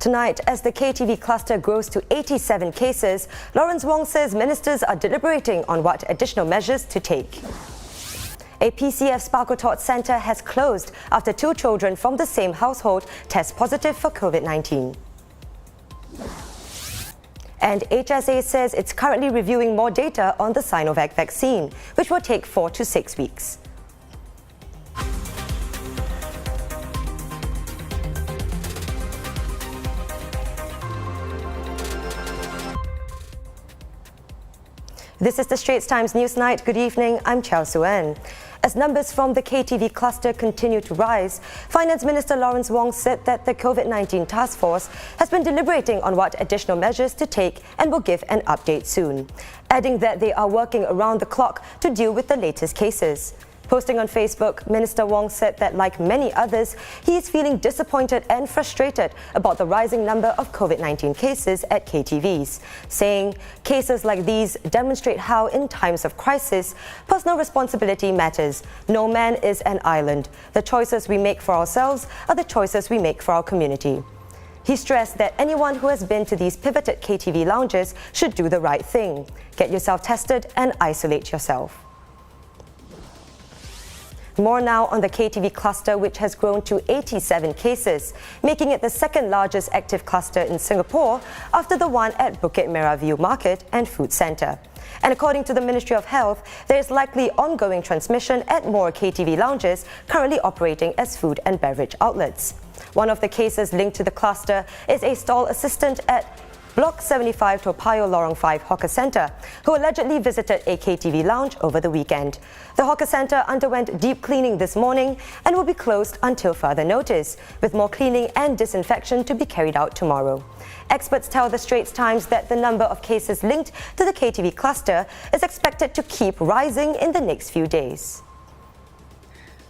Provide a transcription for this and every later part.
Tonight, as the KTV cluster grows to 87 cases, Lawrence Wong says ministers are deliberating on what additional measures to take. A PCF Sparkatorch centre has closed after 2 children from the same household test positive for Covid-19. And HSA says it's currently reviewing more data on the Sinovac vaccine, which will take 4 to 6 weeks. This is the Straits Times Newsnight. Good evening, I'm Chao Suen. As numbers from the KTV cluster continue to rise, Finance Minister Lawrence Wong said that the Covid-19 task force has been deliberating on what additional measures to take and will give an update soon, adding that they are working around the clock to deal with the latest cases. Posting on Facebook, Minister Wong said that like many others, he is feeling disappointed and frustrated about the rising number of Covid-19 cases at KTVs, saying cases like these demonstrate how in times of crisis, personal responsibility matters. No man is an island. The choices we make for ourselves are the choices we make for our community. He stressed that anyone who has been to these pivoted KTV lounges should do the right thing. Get yourself tested and isolate yourself. More now on the KTV cluster, which has grown to 87 cases, making it the second largest active cluster in Singapore after the one at Bukit Merah View Market and Food Centre. And according to the Ministry of Health, there is likely ongoing transmission at more KTV lounges currently operating as food and beverage outlets. One of the cases linked to the cluster is a stall assistant at Block 75 Toa Payoh Lorong 5 Hawker Centre, who allegedly visited a KTV lounge over the weekend. The hawker centre underwent deep cleaning this morning and will be closed until further notice, with more cleaning and disinfection to be carried out tomorrow. Experts tell the Straits Times that the number of cases linked to the KTV cluster is expected to keep rising in the next few days.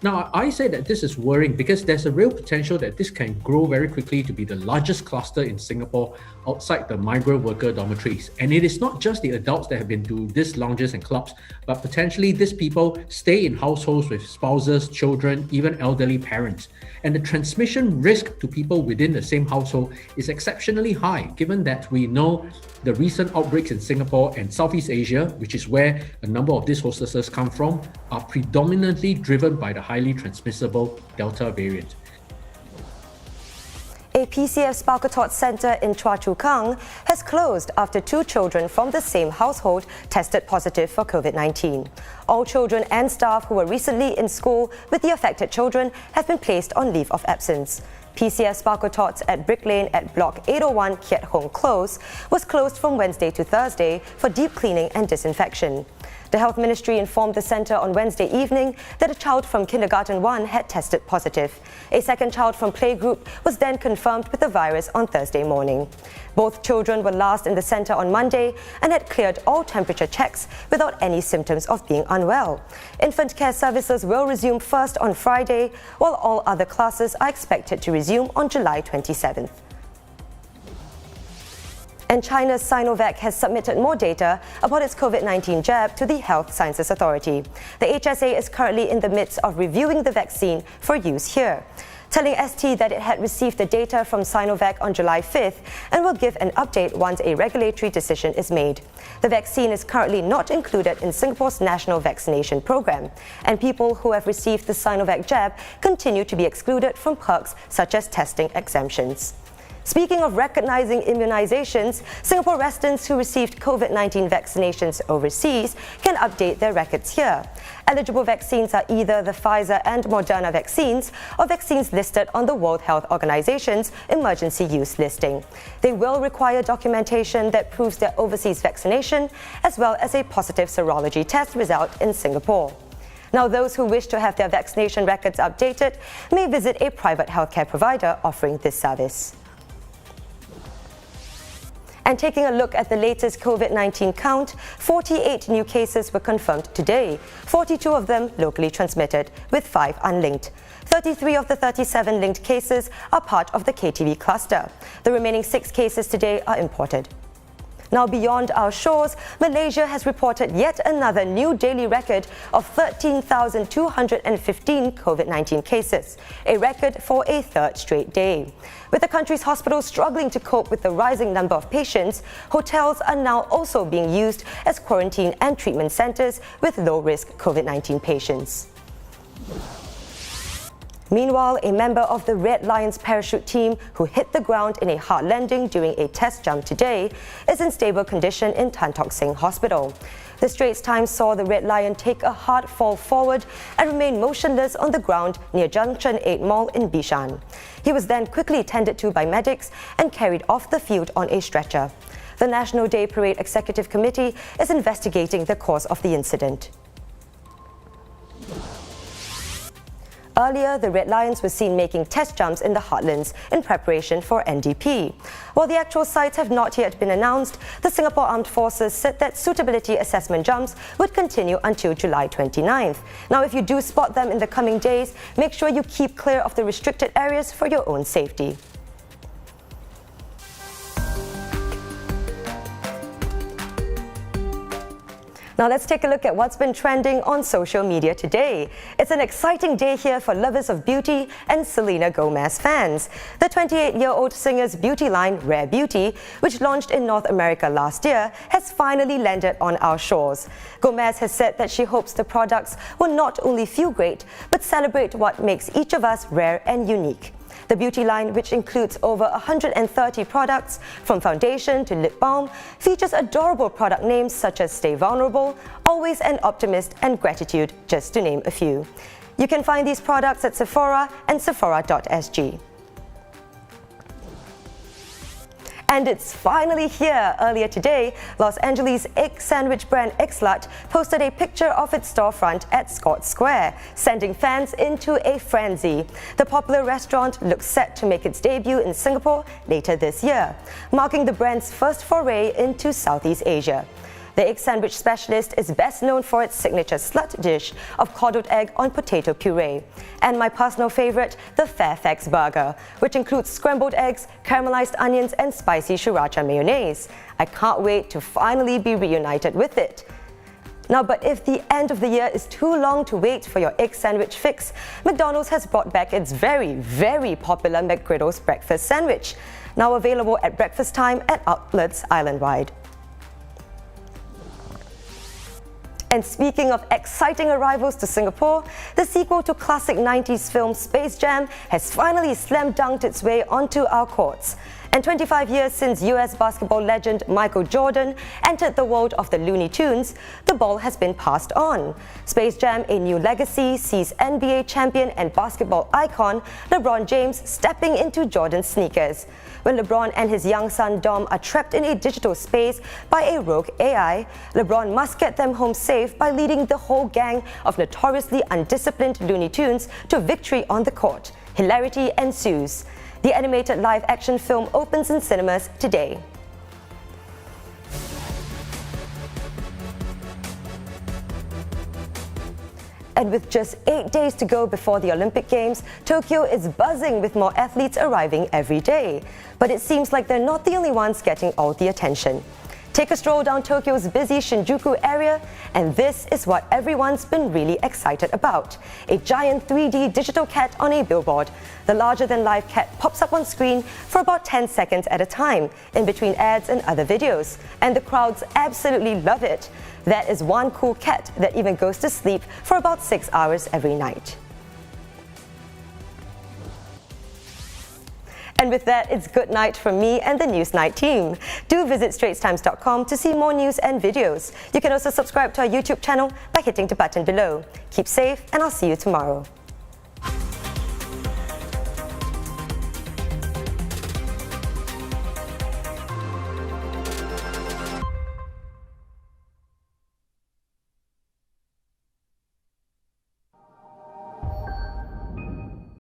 Now, I say that this is worrying because there's a real potential that this can grow very quickly to be the largest cluster in Singapore outside the migrant worker dormitories. And it is not just the adults that have been to these lounges and clubs, but potentially these people stay in households with spouses, children, even elderly parents. And the transmission risk to people within the same household is exceptionally high, given that we know the recent outbreaks in Singapore and Southeast Asia, which is where a number of these hostesses come from, are predominantly driven by the highly transmissible Delta variant. A PCF Sparkatorch centre in Choa Chu Kang has closed after 2 children from the same household tested positive for Covid-19. All children and staff who were recently in school with the affected children have been placed on leave of absence. PCF Sparkatorch at Brick Lane at Block 801 Kiat Hong Close was closed from Wednesday to Thursday for deep cleaning and disinfection. The Health Ministry informed the centre on Wednesday evening that a child from Kindergarten 1 had tested positive. A second child from playgroup was then confirmed with the virus on Thursday morning. Both children were last in the centre on Monday and had cleared all temperature checks without any symptoms of being unwell. Infant care services will resume first on Friday, while all other classes are expected to resume on July 27th. And China's Sinovac has submitted more data about its Covid-19 jab to the Health Sciences Authority. The HSA is currently in the midst of reviewing the vaccine for use here, telling ST that it had received the data from Sinovac on July 5th and will give an update once a regulatory decision is made. The vaccine is currently not included in Singapore's national vaccination program, and people who have received the Sinovac jab continue to be excluded from perks such as testing exemptions. Speaking of recognizing immunizations, Singapore residents who received Covid-19 vaccinations overseas can update their records here. Eligible vaccines are either the Pfizer and Moderna vaccines or vaccines listed on the World Health Organization's emergency use listing. They will require documentation that proves their overseas vaccination, as well as a positive serology test result in Singapore. Now, those who wish to have their vaccination records updated may visit a private healthcare provider offering this service. And taking a look at the latest Covid-19 count, 48 new cases were confirmed today, 42 of them locally transmitted, with 5 unlinked. 33 of the 37 linked cases are part of the KTV cluster. The remaining 6 cases today are imported. Now, beyond our shores, Malaysia has reported yet another new daily record of 13,215 COVID-19 cases, a record for a third straight day. With the country's hospitals struggling to cope with the rising number of patients, hotels are now also being used as quarantine and treatment centres with low-risk COVID-19 patients. Meanwhile, a member of the Red Lions parachute team who hit the ground in a hard landing during a test jump today is in stable condition in Tan Tock Seng Hospital. The Straits Times saw the Red Lion take a hard fall forward and remain motionless on the ground near Junction 8 Mall in Bishan. He was then quickly tended to by medics and carried off the field on a stretcher. The National Day Parade Executive Committee is investigating the cause of the incident. Earlier, the Red Lions were seen making test jumps in the heartlands in preparation for NDP. While the actual sites have not yet been announced, the Singapore Armed Forces said that suitability assessment jumps would continue until July 29th. Now, if you do spot them in the coming days, make sure you keep clear of the restricted areas for your own safety. Now let's take a look at what's been trending on social media today. It's an exciting day here for lovers of beauty and Selena Gomez fans. The 28-year-old singer's beauty line, Rare Beauty, which launched in North America last year, has finally landed on our shores. Gomez has said that she hopes the products will not only feel great, but celebrate what makes each of us rare and unique. The beauty line, which includes over 130 products, from foundation to lip balm, features adorable product names such as Stay Vulnerable, Always an Optimist, and Gratitude, just to name a few. You can find these products at Sephora and Sephora.sg. And it's finally here. Earlier today, Los Angeles egg sandwich brand Exlut posted a picture of its storefront at Scott Square, sending fans into a frenzy. The popular restaurant looks set to make its debut in Singapore later this year, marking the brand's first foray into Southeast Asia. The egg sandwich specialist is best known for its signature slut dish of coddled egg on potato puree, and my personal favorite, the Fairfax burger, which includes scrambled eggs, caramelized onions, and spicy sriracha mayonnaise. I can't wait to finally be reunited with it. Now, but if the end of the year is too long to wait for your egg sandwich fix, McDonald's has brought back its very, very popular McGriddles breakfast sandwich, now available at breakfast time at outlets island-wide. And speaking of exciting arrivals to Singapore, the sequel to classic 90s film Space Jam has finally slam dunked its way onto our courts. And 25 years since US basketball legend Michael Jordan entered the world of the Looney Tunes, the ball has been passed on. Space Jam: A New Legacy sees NBA champion and basketball icon LeBron James stepping into Jordan's sneakers. When LeBron and his young son Dom are trapped in a digital space by a rogue AI, LeBron must get them home safe by leading the whole gang of notoriously undisciplined Looney Tunes to victory on the court. Hilarity ensues. The animated live-action film opens in cinemas today. And with just 8 days to go before the Olympic Games, Tokyo is buzzing with more athletes arriving every day. But it seems like they're not the only ones getting all the attention. Take a stroll down Tokyo's busy Shinjuku area, and this is what everyone's been really excited about. A giant 3D digital cat on a billboard. The larger-than-life cat pops up on screen for about 10 seconds at a time, in between ads and other videos. And the crowds absolutely love it. That is one cool cat that even goes to sleep for about 6 hours every night. And with that, it's good night from me and the Newsnight team. Do visit straitstimes.com to see more news and videos. You can also subscribe to our YouTube channel by hitting the button below. Keep safe, and I'll see you tomorrow.